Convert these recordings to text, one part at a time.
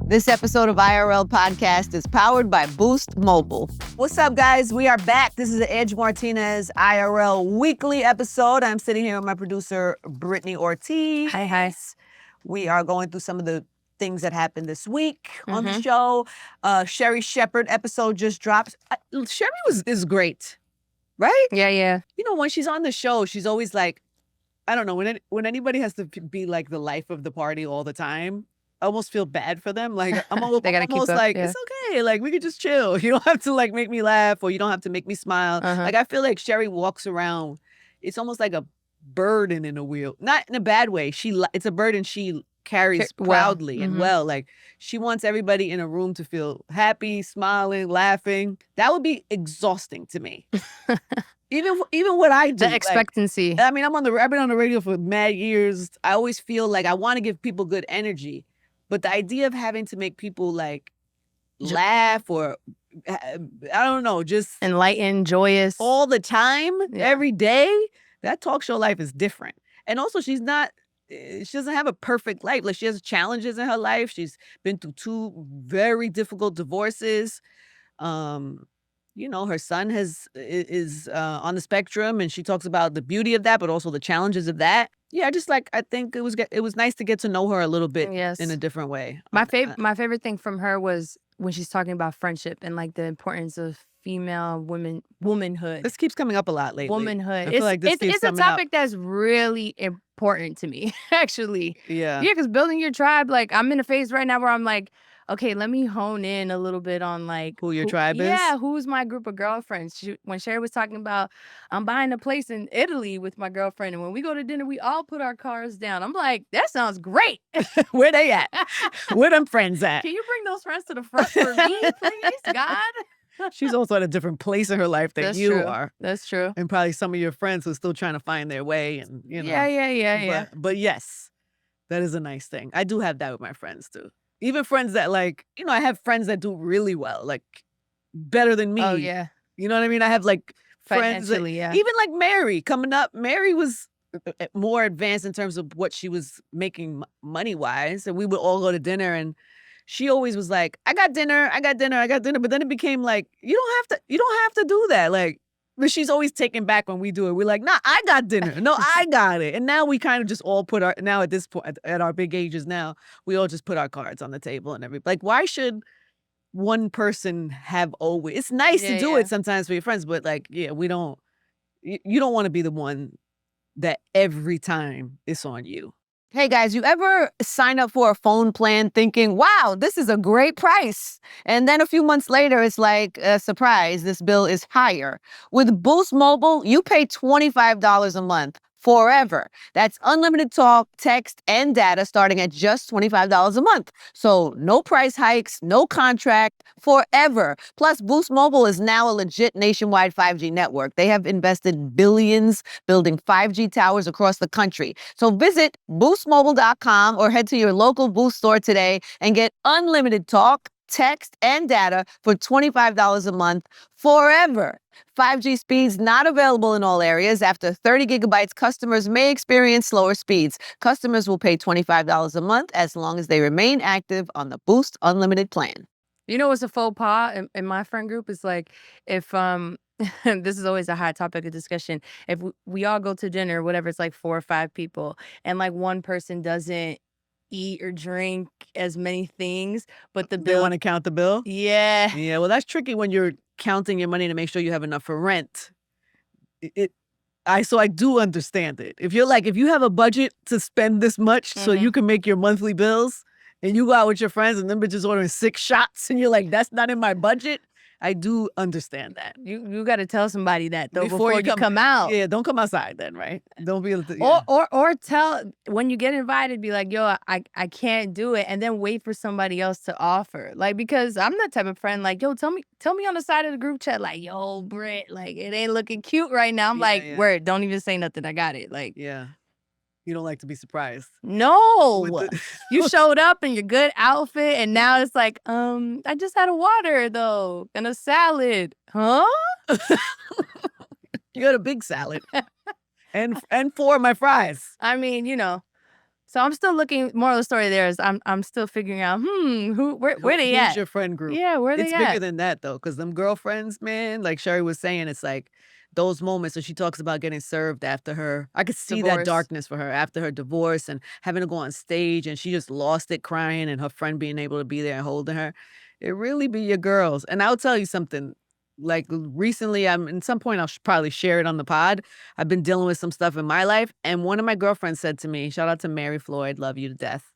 This episode of IRL Podcast is powered by Boost Mobile. What's up, guys? We are back. This is the Angie Martinez IRL weekly episode. I'm sitting here with my producer, Brittany Ortiz. Hi. We are going through some of the things that happened this week on the show. Sherri Shepherd episode just dropped. Sherri is great, right? Yeah. You know, when she's on the show, she's always like, I don't know, when anybody has to be like the life of the party all the time, I almost feel bad for them. Like, I'm almost, They gotta keep up, like, yeah. it's okay. Like, we could just chill. You don't have to like make me laugh, or you don't have to make me smile. Like, I feel like Sherri walks around. It's almost like a burden in a wheel. Not in a bad way. It's a burden she carries proudly and well. Like, she wants everybody in a room to feel happy, smiling, laughing. That would be exhausting to me. Even what I do. The expectancy. Like, I mean, I've been on the radio for mad years. I always feel like I want to give people good energy. But the idea of having to make people like laugh or, I don't know, just Enlightened, joyous. all the time, every day, that talk show life is different. And also she doesn't have a perfect life. Like, she has challenges in her life. She's been through 2 very difficult divorces. You know, her son is on the spectrum, and she talks about the beauty of that, but also the challenges of that. Yeah, I think it was nice to get to know her a little bit in a different way. My favorite thing from her was when she's talking about friendship and like the importance of female womanhood. This keeps coming up a lot lately. Womanhood. I feel like this keeps it's a coming up. topic that's really important to me, actually. Yeah. Yeah, because building your tribe, like, I'm in a phase right now where I'm like, okay, let me hone in a little bit on like Who your tribe is? Yeah, who's my group of girlfriends. When Sherri was talking about, I'm buying a place in Italy with my girlfriend, and when we go to dinner, we all put our cars down. I'm like, that sounds great. Where they at? Where them friends at? Can you bring those friends to the front for me, please, God? She's also at a different place in her life than That's you true. are. That's true. And probably some of your friends who are still trying to find their way, and you know. Yeah. But yes, that is a nice thing. I do have that with my friends too. Even friends that, like, you know, I have friends that do really well, like better than me. Oh yeah. You know what I mean? I have like friends that, Financially, yeah. even like Mary coming up. Mary was more advanced in terms of what she was making money wise, and we would all go to dinner, and she always was like, I got dinner. But then it became like, you don't have to do that. Like, but she's always taken back when we do it. We're like, nah, I got dinner. No, I got it. And now we kind of just all now at this point, at our big ages now, we all just put our cards on the table and everything. Like, why should one person have always? It's nice to do it sometimes for your friends, but like, yeah, you don't want to be the one that every time it's on you. Hey guys, you ever sign up for a phone plan thinking, wow, this is a great price? And then a few months later, it's like, surprise, this bill is higher. With Boost Mobile, you pay $25 a month forever. That's unlimited talk, text, and data starting at just $25 a month. So no price hikes, no contract, forever. Plus, Boost Mobile is now a legit nationwide 5G network. They have invested billions building 5G towers across the country. So visit boostmobile.com or head to your local Boost store today and get unlimited talk, text, and data for $25 a month forever. 5G speeds not available in all areas. After 30 gigabytes, customers may experience slower speeds. Customers will pay $25 a month as long as they remain active on the Boost Unlimited plan. You know what's a faux pas in my friend group? Is like, if this is always a hot topic of discussion. If we all go to dinner, whatever, it's like 4 or 5 people, and like one person doesn't eat or drink as many things, but the They bill. want to count the bill? Yeah. Yeah, well, that's tricky when you're counting your money to make sure you have enough for rent. So I do understand it. If you have a budget to spend this much so you can make your monthly bills, and you go out with your friends and them bitches ordering 6 shots, and you're like, that's not in my budget, I do understand that. You got to tell somebody that though before you come out. Yeah, don't come outside then, right? Don't be able to. Or tell when you get invited, be like, yo, I can't do it, and then wait for somebody else to offer. Like, because I'm that type of friend. Like, yo, tell me on the side of the group chat, like, yo, Britt, like, it ain't looking cute right now. I'm word, don't even say nothing. I got it. Like, yeah. You don't like to be surprised. No. You showed up in your good outfit, and now it's like, I just had a water though and a salad. Huh? You got a big salad. and 4 of my fries. I mean, you know. So I'm still looking. Moral of the story there is I'm still figuring out where they Who's at? your friend group? Yeah, where It's they bigger at? than that though, because them girlfriends, man, like Sherri was saying, it's like those moments when she talks about getting served after her. I could see that Divorce. darkness for her after her divorce and having to go on stage and she just lost it crying and her friend being able to be there and holding her. It really be your girls. And I'll tell you something. Like recently, at some point I'll probably share it on the pod. I've been dealing with some stuff in my life, and one of my girlfriends said to me, shout out to Mary Floyd, love you to death.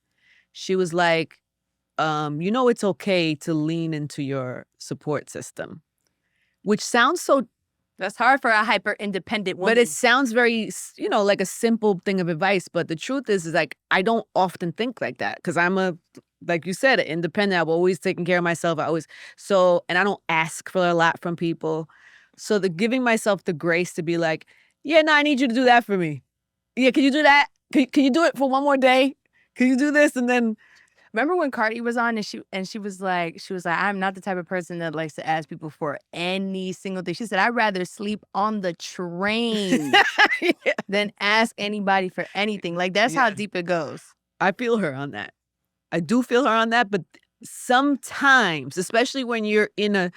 She was like, you know, it's okay to lean into your support system, which sounds so, That's hard for a hyper independent woman. but it sounds very, like a simple thing of advice. But the truth is like, I don't often think like that because like you said, independent. I've always taken care of myself. And I don't ask for a lot from people. So giving myself the grace to be like, yeah, no, I need you to do that for me. Yeah, can you do that? Can you do it for one more day? Can you do this? And then remember when Cardi was on and she was like, I'm not the type of person that likes to ask people for any single thing. She said, I'd rather sleep on the train yeah. than ask anybody for anything. Like that's how deep it goes. I feel her on that. I do feel her on that, but sometimes, especially when you're in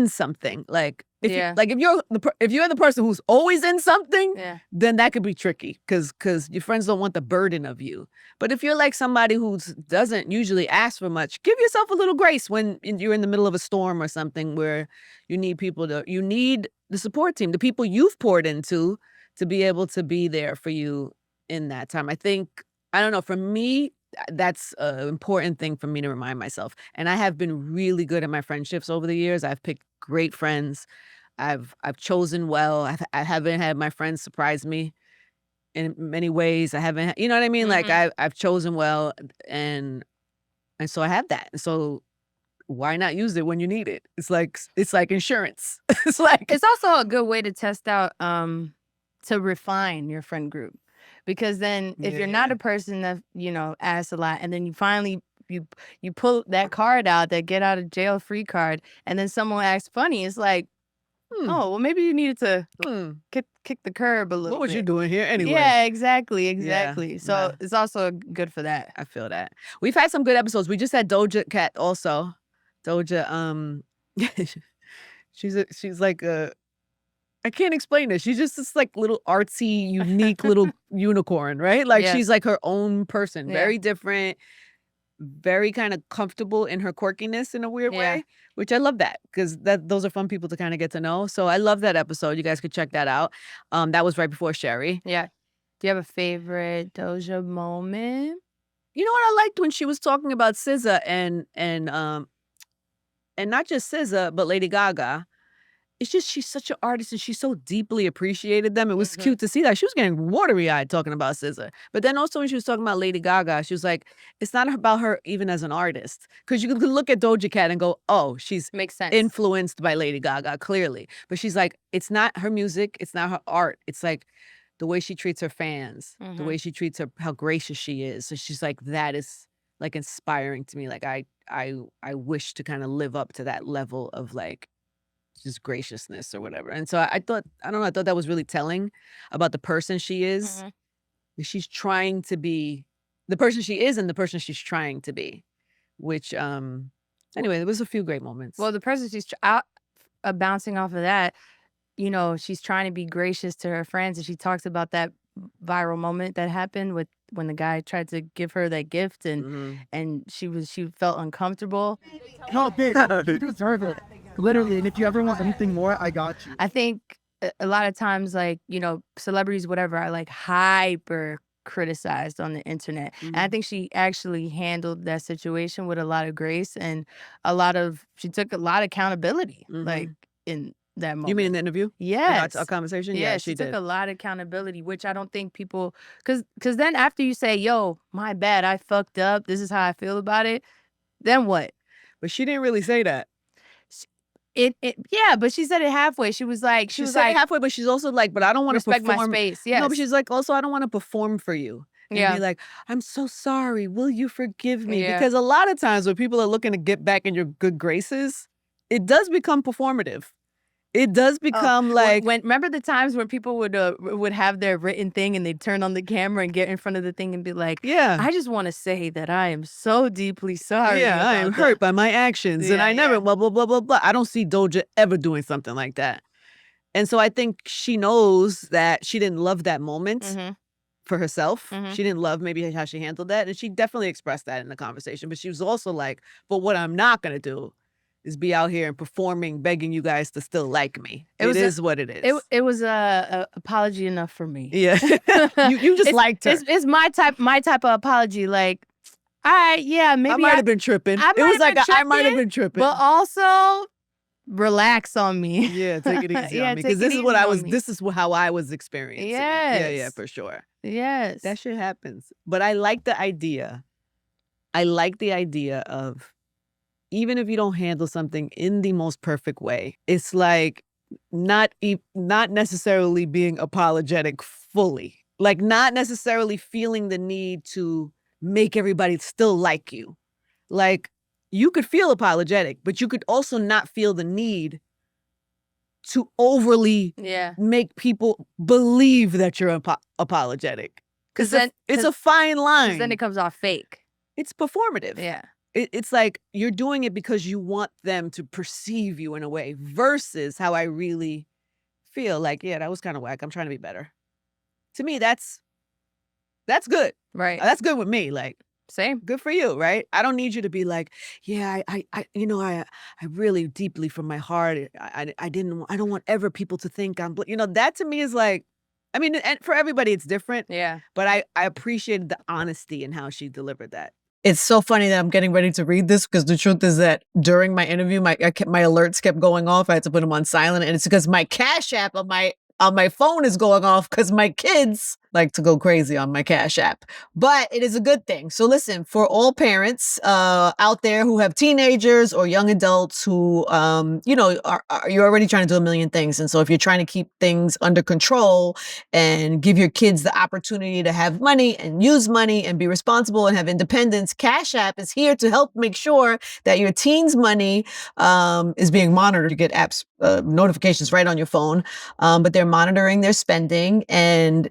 something, like if you're the person who's always in something, then that could be tricky because your friends don't want the burden of you. But if you're like somebody who doesn't usually ask for much, give yourself a little grace when you're in the middle of a storm or something where you need you need the support team, the people you've poured into to be able to be there for you in that time. I don't know, for me, that's an important thing for me to remind myself. And I have been really good at my friendships over the years. I've picked great friends. I've chosen well. I haven't had my friends surprise me in many ways. I haven't, you know what I mean? Like I've chosen well, and so I have that. So why not use it when you need it? It's like insurance. It's also a good way to test out to refine your friend group. Because then if you're not a person that, asks a lot, and then you finally you pull that card out, that get out of jail free card, and then someone acts funny, it's like, oh, well, maybe you needed to kick the curb a little bit. What was you doing here anyway? Yeah, exactly. Yeah, So it's also good for that. I feel that. We've had some good episodes. We just had Doja Cat also. Doja, she's like I can't explain it. She's just this like little artsy, unique little unicorn, right? Like she's like her own person, very different, very kind of comfortable in her quirkiness in a weird way, which I love that because those are fun people to kind of get to know. So I love that episode. You guys could check that out. That was right before Sherri. Yeah. Do you have a favorite Doja moment? You know what I liked when she was talking about SZA and not just SZA, but Lady Gaga. It's just she's such an artist and she so deeply appreciated them. It was cute to see that. She was getting watery-eyed talking about SZA. But then also when she was talking about Lady Gaga, she was like, it's not about her even as an artist. Because you could look at Doja Cat and go, oh, she's makes sense, influenced by Lady Gaga, clearly. But she's like, it's not her music, it's not her art. It's like the way she treats her fans, the way she treats her, how gracious she is. So she's like, that is like inspiring to me. Like I wish to kind of live up to that level of like just graciousness or whatever. And so I thought that was really telling about the person she is. She's trying to be the person she is and the person she's trying to be, which, anyway, there was a few great moments. Well, the person she's bouncing off of that, she's trying to be gracious to her friends. And she talks about that viral moment that happened with when the guy tried to give her that gift and she felt uncomfortable. No, bitch, you deserve it. Literally, and if you ever want anything more, I got you. I think a lot of times, like, celebrities, whatever, are like hyper criticized on the internet. And I think she actually handled that situation with a lot of grace and she took a lot of accountability, like in that moment. You mean in the interview? Yes. Our conversation? Yeah, she took a lot of accountability, which I don't think people, because then after you say, yo, my bad, I fucked up, this is how I feel about it, then what? But she didn't really say that. Yeah, but she said it halfway. She was like, she said it halfway, but she's also like, but I don't want to respect perform. my space. Yes. No, but she's like, also, I don't want to perform for you. And be like, I'm so sorry. Will you forgive me? Yeah. Because a lot of times when people are looking to get back in your good graces, it does become performative. It does become like when remember the times when people would have their written thing and they'd turn on the camera and get in front of the thing and be like, yeah. I just want to say that I am so deeply sorry. Yeah, I am about hurt that." by my actions and Yeah, I never yeah. blah, blah, blah, blah, blah. I don't see Doja ever doing something like that. And so I think she knows that she didn't love that moment Mhm. for herself. Mhm. She didn't love maybe how she handled that. And she definitely expressed that in the conversation. But she was also like, but what I'm not going to do is be out here and performing, begging you guys to still like me. It is what it is. It was a apology enough for me. Yeah. you just liked her. It's my type of apology. Like, all right, yeah, maybe I might have been tripping. I It was might have like been I might have tripping, been tripping. but also relax on me. Yeah, take it easy Yeah, on me. take Because it this is what easy I on was me. this is how I was experiencing. Yeah, Yes. for sure. Yes. That shit happens. But I like the idea. I like the idea of even if you don't handle something in the most perfect way, it's like not necessarily being apologetic fully. Like not necessarily feeling the need to make everybody still like you. Like you could feel apologetic, but you could also not feel the need to overly Yeah. make people believe that you're apologetic. Because It's a fine line. then it comes off fake. It's performative. Yeah. It's like you're doing it because you want them to perceive you in a way versus how I really feel. Like, yeah, that was kind of whack. I'm trying to be better. To me, that's good. Right. That's good with me. Like, Same. good for you, right? I don't need you to be like, yeah, I really deeply from my heart, I don't want ever people to think I'm, that to me is like, I mean, and for everybody it's different. Yeah. But I appreciated the honesty in how she delivered that. It's so funny that I'm getting ready to read this because the truth is that during my interview, my alerts kept going off. I had to put them on silent, and it's because my Cash App on my phone is going off because my kids like to go crazy on my Cash App. But it is a good thing. So listen, for all parents out there who have teenagers or young adults who, you're already trying to do a million things. And so if you're trying to keep things under control and give your kids the opportunity to have money and use money and be responsible and have independence, Cash App is here to help make sure that your teen's money is being monitored. You get apps, notifications right on your phone, but they're monitoring their spending, and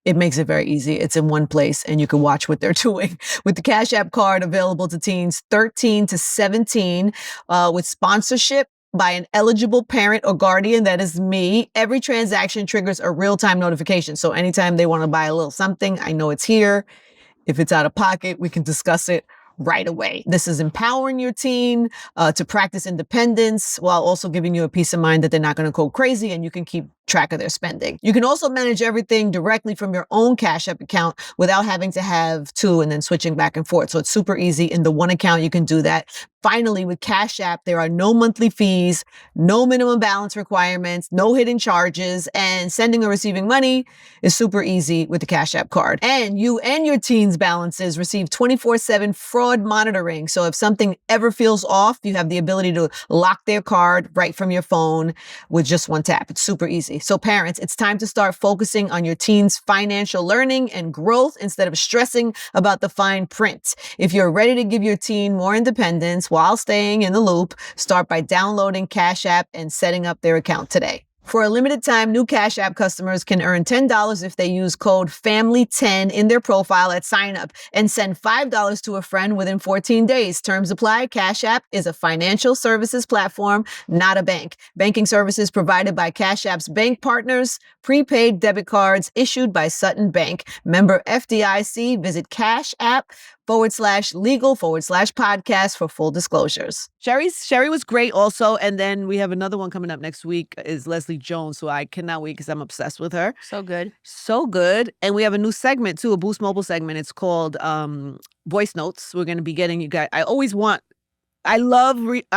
it makes it very easy. It's in one place and you can watch what they're doing. With the Cash App card available to teens 13 to 17, with sponsorship by an eligible parent or guardian, that is me, every transaction triggers a real-time notification. So anytime they want to buy a little something, I know it's here. If it's out of pocket, we can discuss it right away. This is empowering your teen to practice independence while also giving you a peace of mind that they're not going to go crazy and you can keep track of their spending. You can also manage everything directly from your own Cash App account without having to have two and then switching back and forth. So it's super easy. In the one account, you can do that. Finally, with Cash App, there are no monthly fees, no minimum balance requirements, no hidden charges, and sending or receiving money is super easy with the Cash App card. And you and your teen's balances receive 24/7 fraud monitoring. So if something ever feels off, you have the ability to lock their card right from your phone with just one tap. It's super easy. So parents, it's time to start focusing on your teen's financial learning and growth instead of stressing about the fine print. If you're ready to give your teen more independence while staying in the loop, start by downloading Cash App and setting up their account today. For a limited time, new Cash App customers can earn $10 if they use code FAMILY10 in their profile at sign up and send $5 to a friend within 14 days. Terms apply. Cash App is a financial services platform, not a bank. Banking services provided by Cash App's bank partners, prepaid debit cards issued by Sutton Bank. Member FDIC. Visit Cash App /legal/podcast for full disclosures. Sherri was great also. And then we have another one coming up next week is Leslie Jones, who I cannot wait because I'm obsessed with her. So good. So good. And we have a new segment too, a Boost Mobile segment. It's called Voice Notes. We're going to be getting you guys. I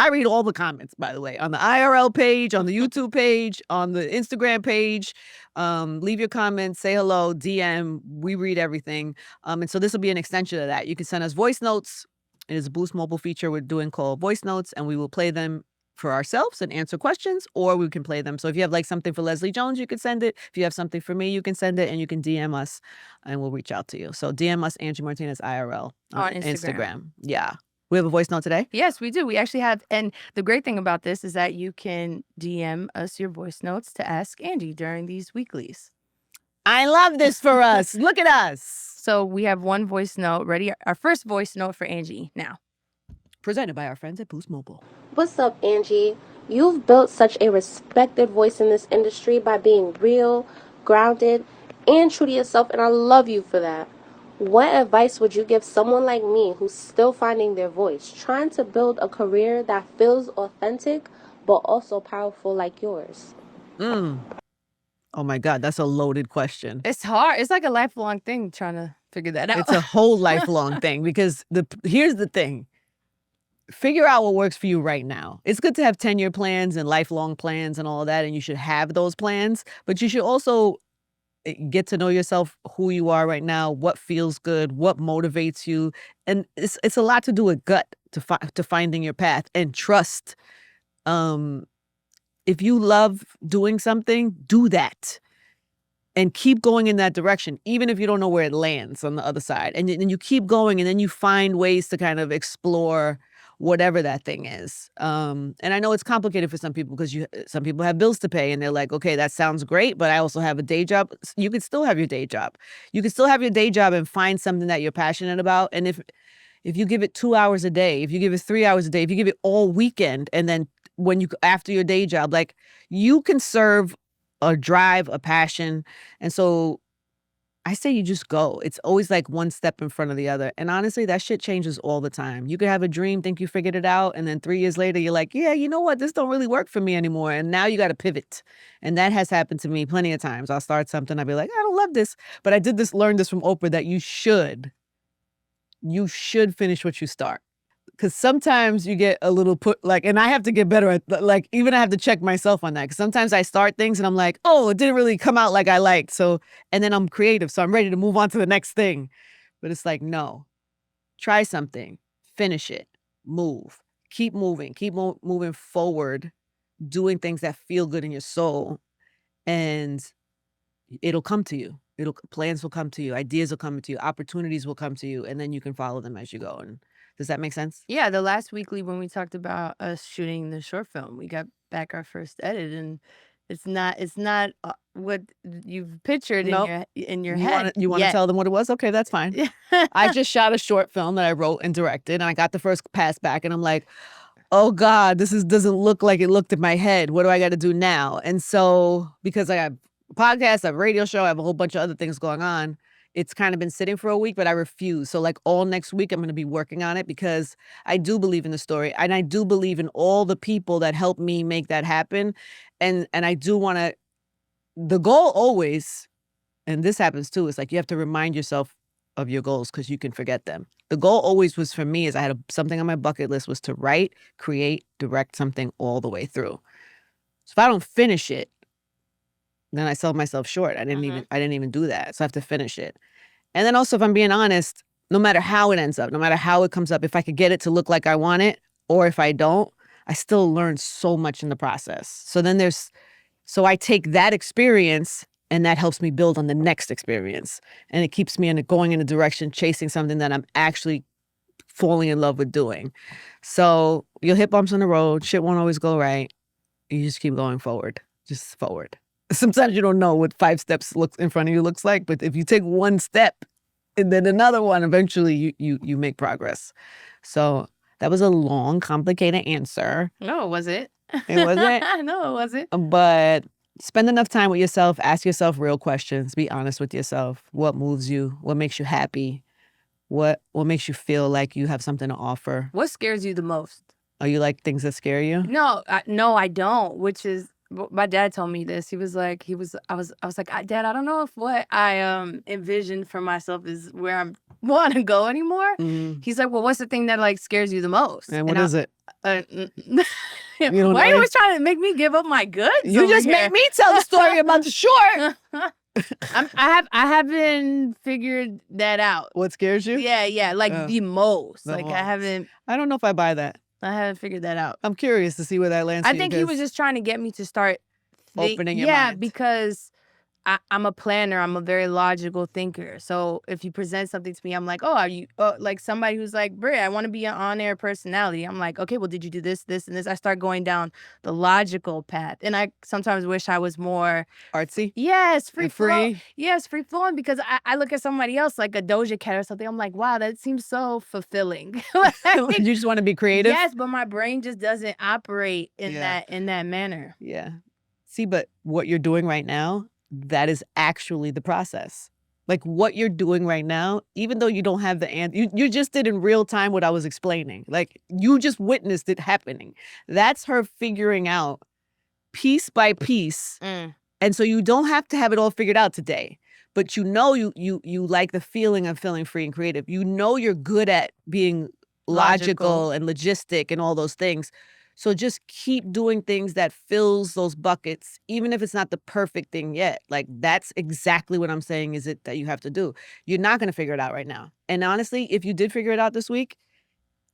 read all the comments, by the way, on the IRL page, on the YouTube page, on the Instagram page. Leave your comments, say hello, DM. We read everything. And so this will be an extension of that. You can send us voice notes. It is a Boost Mobile feature we're doing called Voice Notes, and we will play them for ourselves and answer questions, or we can play them. So if you have like something for Leslie Jones, you can send it. If you have something for me, you can send it, and you can DM us and we'll reach out to you. So DM us, Angie Martinez IRL on Instagram. Yeah. We have a voice note today? Yes, we do. We actually have, and the great thing about this is that you can DM us your voice notes to ask Angie during these weeklies. I love this for us. Look at us. So we have one voice note ready. Our first voice note for Angie now. Presented by our friends at Boost Mobile. What's up, Angie? You've built such a respected voice in this industry by being real, grounded, and true to yourself, and I love you for that. What advice would you give someone like me who's still finding their voice, trying to build a career that feels authentic but also powerful like yours? Oh my God, that's a loaded question. It's hard. It's like a lifelong thing trying to figure that out. It's a whole lifelong thing because here's the thing. Figure out what works for you right now. It's good to have 10-year plans and lifelong plans and all of that, and you should have those plans, but you should also get to know yourself, who you are right now, what feels good, what motivates you. And it's a lot to do with gut, to finding your path and trust. If you love doing something, do that. And keep going in that direction, even if you don't know where it lands on the other side. And then you keep going, and then you find ways to kind of explore whatever that thing is. And I know it's complicated for some people because some people have bills to pay, and they're like, okay, that sounds great, but I also have a day job. You could still have your day job. You could still have your day job and find something that you're passionate about. And if you give it 2 hours a day, if you give it 3 hours a day, if you give it all weekend, and then after your day job, like, you can serve a drive, a passion. And so I say you just go. It's always like one step in front of the other. And honestly, that shit changes all the time. You could have a dream, think you figured it out, and then 3 years later, you're like, yeah, you know what? This don't really work for me anymore. And now you got to pivot. And that has happened to me plenty of times. I'll start something, I'll be like, I don't love this. But I learned this from Oprah, that you should finish what you start. Because sometimes you get a little and I have to get better at, even I have to check myself on that. Because sometimes I start things and I'm like, oh, it didn't really come out like I liked. So, and then I'm creative, so I'm ready to move on to the next thing. But it's like, no, try something, finish it, move, keep moving, moving forward, doing things that feel good in your soul, and it'll come to you. Plans will come to you, ideas will come to you, opportunities will come to you, and then you can follow them as you go. And does that make sense? Yeah, the last weekly when we talked about us shooting the short film, we got back our first edit, and it's not what you've pictured in your head. You want to tell them what it was? Okay, that's fine. I just shot a short film that I wrote and directed, and I got the first pass back, and I'm like, oh God, this doesn't look like it looked in my head. What do I got to do now? And so, because I have a podcast, I have a radio show, I have a whole bunch of other things going on, it's kind of been sitting for a week, but I refuse. So like all next week, I'm going to be working on it because I do believe in the story. And I do believe in all the people that helped me make that happen. And I do want to, the goal always, and this happens too, is like you have to remind yourself of your goals because you can forget them. The goal always was for me is I had something on my bucket list was to write, create, direct something all the way through. So if I don't finish it, then I sell myself short. I didn't even do that. So I have to finish it. And then also, if I'm being honest, no matter how it ends up, no matter how it comes up, if I could get it to look like I want it, or if I don't, I still learn so much in the process. So I take that experience and that helps me build on the next experience. And it keeps me going in a direction, chasing something that I'm actually falling in love with doing. So you'll hit bumps on the road. Shit won't always go right. You just keep going forward, just forward. Sometimes you don't know what 5 steps in front of you looks like, but if you take one step and then another one, eventually you make progress. So that was a long, complicated answer. No, was it? It wasn't? No, it wasn't. But spend enough time with yourself. Ask yourself real questions. Be honest with yourself. What moves you? What makes you happy? What makes you feel like you have something to offer? What scares you the most? Are you like things that scare you? No, I don't. Which is, my dad told me this. He was like, I was like, Dad, I don't know if what I envisioned for myself is where I want to go anymore. Mm-hmm. He's like, well, what's the thing that like scares you the most? And what is it? Why are you always trying to make me give up my goods? You just make me tell the story about the short. I haven't figured that out. What scares you? Yeah, like the most. Like I don't know if I buy that. I haven't figured that out. I'm curious to see where that lands. I think he was just trying to get me to start opening your mind. Yeah, because I'm a planner. I'm a very logical thinker. So if you present something to me, I'm like, oh, are you like somebody who's like, Britt, I want to be an on-air personality. I'm like, okay, well, did you do this, this, and this? I start going down the logical path. And I sometimes wish I was more Artsy. yes, free And flow. free. Yes, free flowing, because I look at somebody else like a Doja Cat or something. I'm like, wow, that seems so fulfilling. You just want to be creative. Yes, but my brain just doesn't operate in Yeah. that manner. Yeah. See, but what you're doing right now, that is actually the process. Like what you're doing right now, even though you don't have the answer, you just did in real time what I was explaining. Like you just witnessed it happening. That's her figuring out piece by piece. And so you don't have to have it all figured out today. But you know you like the feeling of feeling free and creative. You know you're good at being logical and logistic and all those things. So just keep doing things that fills those buckets, even if it's not the perfect thing yet. Like that's exactly what I'm saying is it that you have to do. You're not going to figure it out right now. And honestly, if you did figure it out this week,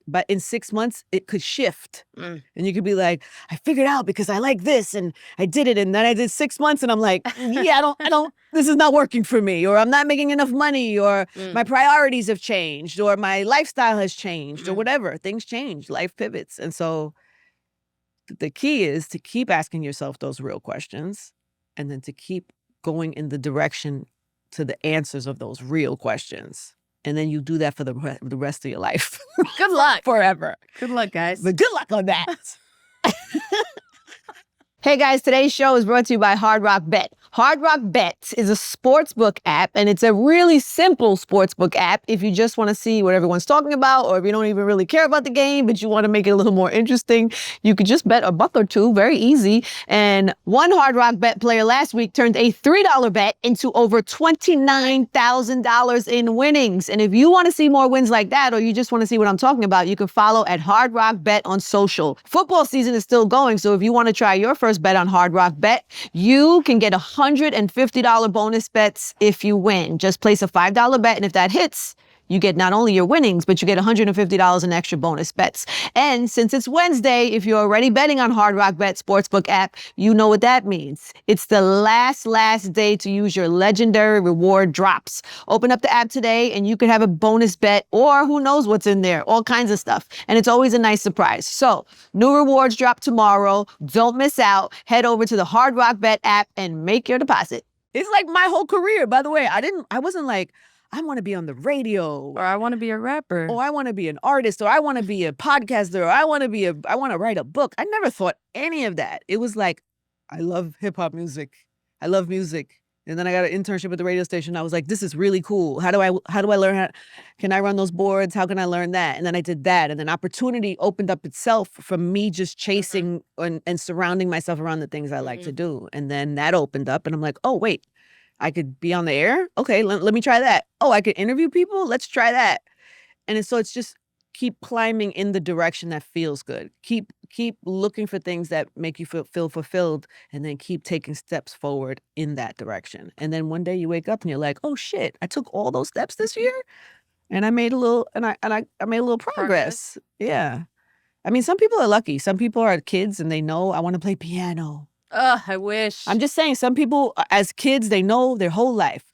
but in 6 months, it could shift. And you could be like, I figured out because I like this and I did it. And then I did 6 months and I'm like, yeah, I don't, this is not working for me, or I'm not making enough money, or my priorities have changed, or my lifestyle has changed, or whatever. Things change, life pivots. And so the key is to keep asking yourself those real questions and then to keep going in the direction to the answers of those real questions. And then you do that for the rest of your life. Good luck. Forever. Good luck, guys. But good luck on that. Hey guys, today's show is brought to you by Hard Rock Bet. Hard Rock Bet is a sportsbook app, and it's a really simple sportsbook app if you just want to see what everyone's talking about, or if you don't even really care about the game, but you want to make it a little more interesting. You could just bet $1 or $2, very easy. And one Hard Rock Bet player last week turned a $3 bet into over $29,000 in winnings. And if you want to see more wins like that, or you just want to see what I'm talking about, you can follow at Hard Rock Bet on social. Football season is still going, so if you want to try your first bet on Hard Rock Bet, you can get $150 bonus bets if you win. Just place a $5 bet, and if that hits, you get not only your winnings, but you get $150 in extra bonus bets. And since it's Wednesday, if you're already betting on Hard Rock Bet Sportsbook app, you know what that means. It's the last day to use your legendary reward drops. Open up the app today and you could have a bonus bet, or who knows what's in there, all kinds of stuff. And it's always a nice surprise. So new rewards drop tomorrow. Don't miss out. Head over to the Hard Rock Bet app and make your deposit. It's like my whole career, by the way. I wasn't like, I want to be on the radio, Or I want to be a rapper. or I want to be an artist, or I want to be a podcaster, or I want to write a book. I never thought any of that. It was like, I love hip hop music. I love music. And then I got an internship at the radio station. I was like, this is really cool. How do I learn can I run those boards? How can I learn that? And then I did that. And then opportunity opened up itself from me just chasing and surrounding myself around the things I like to do. And then that opened up and I'm like, oh, wait. I could be on the air? Okay, let me try that. Oh, I could interview people? Let's try that. And it's just keep climbing in the direction that feels good. Keep looking for things that make you feel fulfilled, and then keep taking steps forward in that direction. And then one day you wake up and you're like, oh shit, I took all those steps this year and I made a little I made a little progress. Yeah. I mean, some people are lucky. Some people are kids and they know I want to play piano. I wish. I'm just saying, some people, as kids, they know their whole life.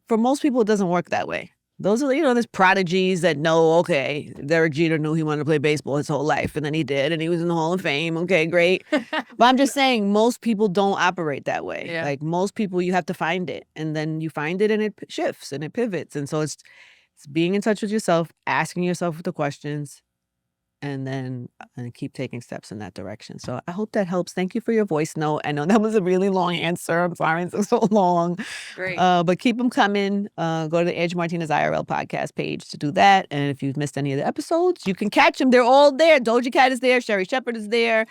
For most people, it doesn't work that way. Those are, there's prodigies that know, okay, Derek Jeter knew he wanted to play baseball his whole life, and then he did, and he was in the Hall of Fame. Okay, great. But I'm just saying, most people don't operate that way. Yeah. Like, most people, you have to find it, and then you find it, and it shifts, and it pivots. And so it's being in touch with yourself, asking yourself the questions, and then keep taking steps in that direction. So I hope that helps. Thank you for your voice note. I know that was a really long answer. I'm sorry it took so long. Great. But keep them coming. Go to the Angie Martinez IRL podcast page to do that. And if you've missed any of the episodes, you can catch them. They're all there. Doja Cat is there. Sherri Shepherd is there.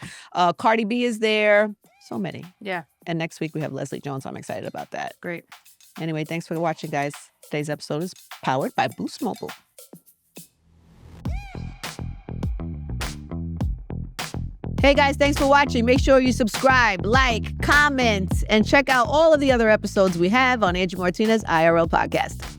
Cardi B is there. So many. Yeah. And next week we have Leslie Jones. I'm excited about that. Great. Anyway, thanks for watching, guys. Today's episode is powered by Boost Mobile. Hey guys, thanks for watching. Make sure you subscribe, like, comment, and check out all of the other episodes we have on Angie Martinez IRL podcast.